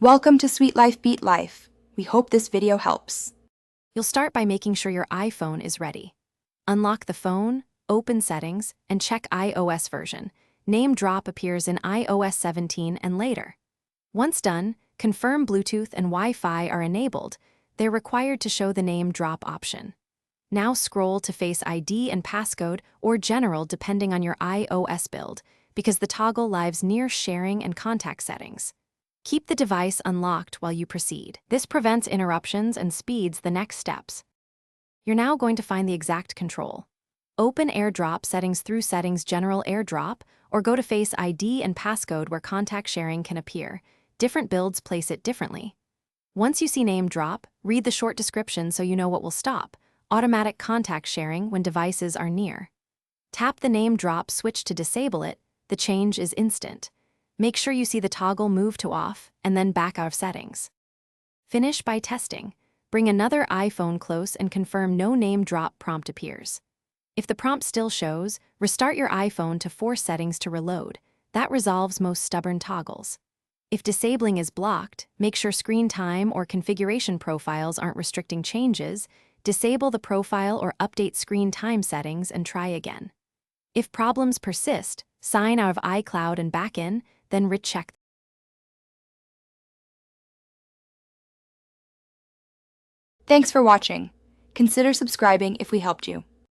Welcome to Sweet Life Beat Life. We hope this video helps. You'll start by making sure your iPhone is ready. Unlock the phone, open Settings, and check iOS version. Name drop appears in iOS 17 and later. Once done, confirm Bluetooth and Wi-Fi are enabled. They're required to show the name drop option. Now scroll to Face ID and passcode or General depending on your iOS build, because the toggle lives near sharing and contact settings. Keep the device unlocked while you proceed. This prevents interruptions and speeds the next steps. You're now going to find the exact control. Open AirDrop settings through Settings General AirDrop, or go to Face ID and passcode where contact sharing can appear. Different builds place it differently. Once you see name drop, read the short description so you know what will stop. Automatic contact sharing when devices are near. Tap the name drop switch to disable it. The change is instant. Make sure you see the toggle move to off and then back out of settings. Finish by testing. Bring another iPhone close and confirm no name drop prompt appears. If the prompt still shows, restart your iPhone to force settings to reload. That resolves most stubborn toggles. If disabling is blocked, make sure screen time or configuration profiles aren't restricting changes. Disable the profile or update screen time settings and try again. If problems persist, sign out of iCloud and back in, then recheck. Thanks for watching. Consider subscribing if we helped you.